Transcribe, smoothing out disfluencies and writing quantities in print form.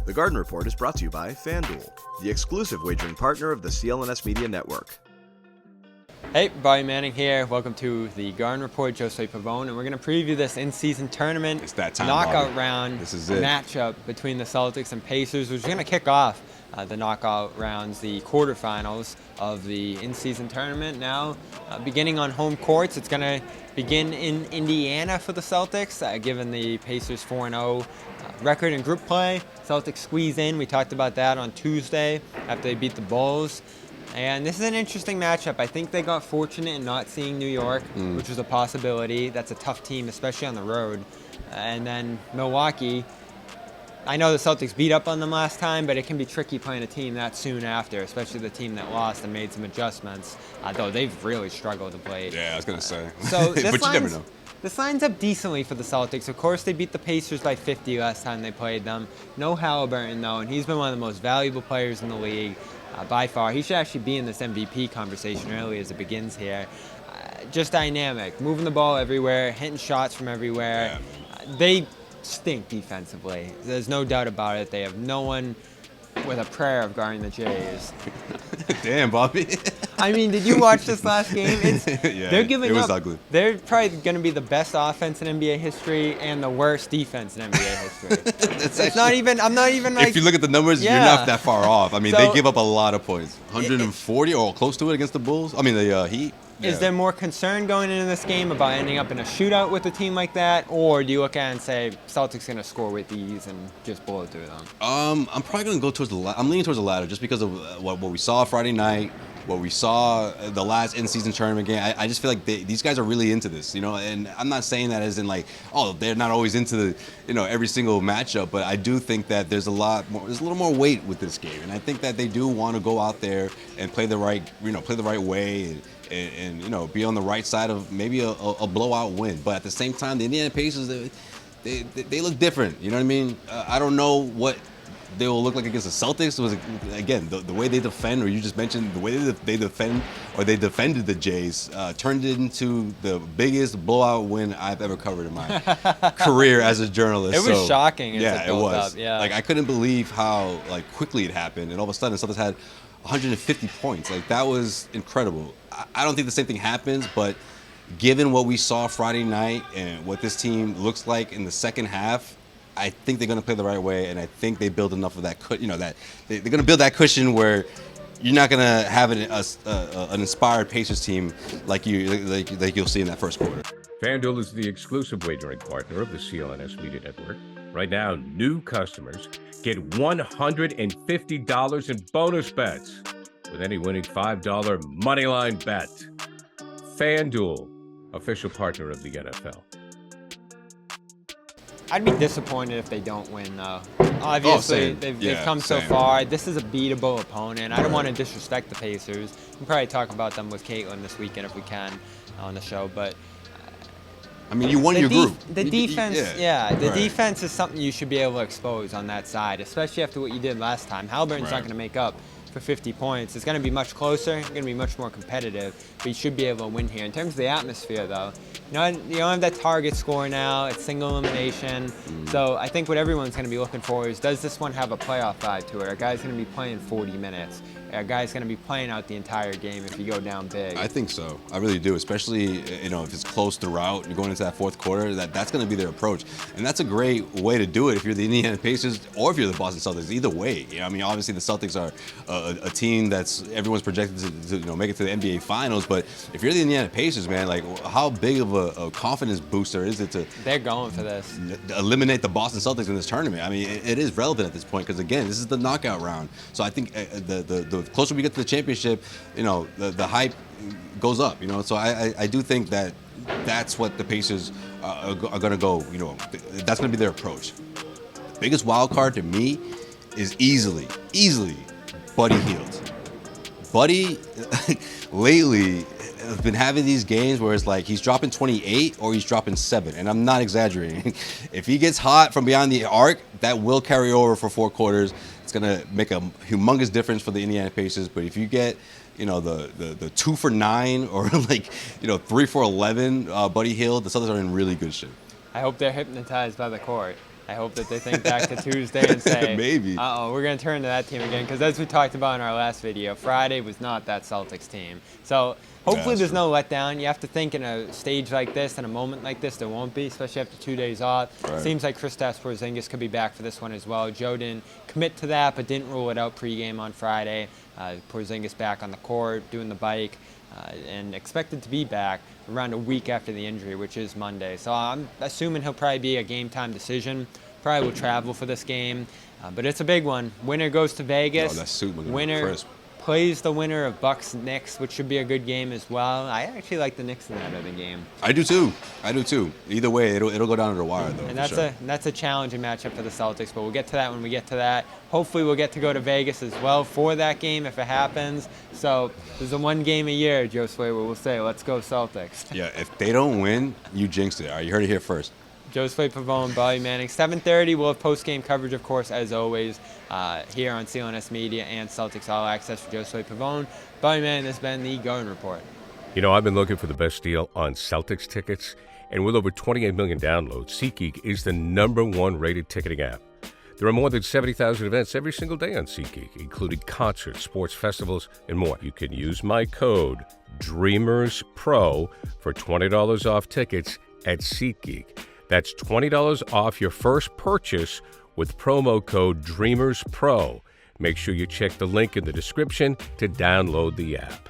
The Garden Report is brought to you by FanDuel, the exclusive wagering partner of the CLNS Media Network. Hey, Bobby Manning here. Welcome to the Garden Report. Josue Pavon, and we're going to preview this in-season tournament knockout round matchup between the Celtics and Pacers, which is going to kick off the knockout rounds, the quarterfinals of the in-season tournament. Now, beginning on home courts, it's going to begin in Indiana for the Celtics, given the Pacers 4-0 record in group play. Celtics squeeze in. We talked about that on Tuesday after they beat the Bulls. And this is an interesting matchup. I think they got fortunate in not seeing New York, which was a possibility. That's a tough team, especially on the road. And then Milwaukee, I know the Celtics beat up on them last time, but it can be tricky playing a team that soon after, especially the team that lost and made some adjustments, though they've really struggled to play. Yeah, I was going to say. So this but you never know. This lines up decently for the Celtics. Of course, they beat the Pacers by 50 last time they played them. No Halliburton, though, and he's been one of the most valuable players in the league. By far. He should actually be in this MVP conversation early as it begins here. Just dynamic, moving the ball everywhere, hitting shots from everywhere. They stink defensively. There's no doubt about it. They have no one with a prayer of guarding the Jays. Damn, Bobby. I mean, did you watch this last game? They're giving it was up. Ugly. They're probably going to be the best offense in NBA history and the worst defense in NBA history. It's not even. I'm not even like. If you look at the numbers, you're not that far off. I mean, So, they give up a lot of points. 140 or close to it against the Bulls. I mean, the Heat. Is there more concern going into this game about ending up in a shootout with a team like that, or do you look at it and say Celtics going to score with ease and just blow it through them? I'm probably going to go towards I'm leaning towards the latter just because of what we saw Friday night, what we saw the last in-season tournament game. I just feel like these guys are really into this, you know. And I'm not saying that as in like, oh, they're not always into the, you know, every single matchup, but I do think that there's a little more weight with this game, and I think that they do want to go out there and play the right way. And you know, be on the right side of maybe a blowout win. But at the same time, the Indiana Pacers, they look different. You know what I mean? I don't know what they will look like against the Celtics. It was, again, the way they defend, or you just mentioned the way they defend, or they defended the Jays, turned it into the biggest blowout win I've ever covered in my career as a journalist. It was shocking. Yeah, it was. Yeah. Like, I couldn't believe how quickly it happened, and all of a sudden the Celtics had 150 points. Like, that was incredible. I don't think the same thing happens, but given what we saw Friday night and what this team looks like in the second half, I think they're going to play the right way, and I think they build enough of that, that they're going to build that cushion where you're not going to have an inspired Pacers team like you'll see in that first quarter. FanDuel is the exclusive wagering partner of the CLNS Media Network. Right now, new customers get $150 in bonus bets with any winning $5 moneyline bet. FanDuel, official partner of the NFL. I'd be disappointed if they don't win, though. Obviously, they've come so far. This is a beatable opponent. I don't want to disrespect the Pacers. We can probably talk about them with Caitlin this weekend if we can on the show, but I mean, you won your group. The defense, defense is something you should be able to expose on that side, especially after what you did last time. Halliburton's not going to make up for 50 points. It's going to be much closer. It's going to be much more competitive, but you should be able to win here. In terms of the atmosphere, though, you don't have that target score now. It's single elimination. So I think what everyone's going to be looking for is, does this one have a playoff vibe to it? Are guys going to be playing 40 minutes? Are guys going to be playing out the entire game if you go down big? I think so. I really do, especially, you know, if it's close throughout and you're going into that fourth quarter, that's going to be their approach. And that's a great way to do it if you're the Indiana Pacers or if you're the Boston Celtics. Either way. You know, I mean, obviously the Celtics are a team that's everyone's projected to make it to the NBA Finals, but if you're the Indiana Pacers, man, like, how big of a confidence booster is it to They're going for this. Eliminate the Boston Celtics in this tournament? I mean, it is relevant at this point because, again, this is the knockout round. So I think the closer we get to the championship, you know, the hype goes up, you know. So I do think that that's what the Pacers are going to go, you know, that's going to be their approach. The biggest wild card to me is easily Buddy Hield. Buddy, lately, has been having these games where it's like he's dropping 28 or he's dropping 7, and I'm not exaggerating. If he gets hot from beyond the arc, that will carry over for 4 quarters. It's gonna make a humongous difference for the Indiana Pacers. But if you get, you know, the 2 for 9 or like, you know, 3 for 11, Buddy Hield, the Celtics are in really good shape. I hope they're hypnotized by the court. I hope that they think back to Tuesday and say, maybe. Uh-oh, we're going to turn to that team again. Because as we talked about in our last video, Friday was not that Celtics team. So hopefully there's no letdown. You have to think in a stage like this, in a moment like this, there won't be, especially after 2 days off. Right. Seems like Kristaps Porzingis could be back for this one as well. Joe didn't commit to that, but didn't rule it out pregame on Friday. Porzingis back on the court, doing the bike, and expected to be back around a week after the injury, which is Monday. So I'm assuming he'll probably be a game-time decision. Probably will travel for this game, but it's a big one. Winner goes to Vegas. That suit looking Winner crisp. plays the winner of Bucks-Knicks, which should be a good game as well. I actually like the Knicks in that other game. I do too. Either way, it'll go down to the wire though. And that's a challenging matchup for the Celtics, but we'll get to that when we get to that. Hopefully we'll get to go to Vegas as well for that game if it happens. So there's a one game a year, Josue, where we'll say, let's go Celtics. Yeah, if they don't win, you jinxed it. All right, you heard it here first. Josue Pavon, Bobby Manning. 7:30, we'll have post-game coverage, of course, as always, here on CLNS Media and Celtics All Access for Josue Pavon. Bobby Manning, this has been the Garden Report. You know, I've been looking for the best deal on Celtics tickets, and with over 28 million downloads, SeatGeek is the #1 rated ticketing app. There are more than 70,000 events every single day on SeatGeek, including concerts, sports festivals, and more. You can use my code DREAMERSPRO for $20 off tickets at SeatGeek. That's $20 off your first purchase with promo code DREAMERSPRO. Make sure you check the link in the description to download the app.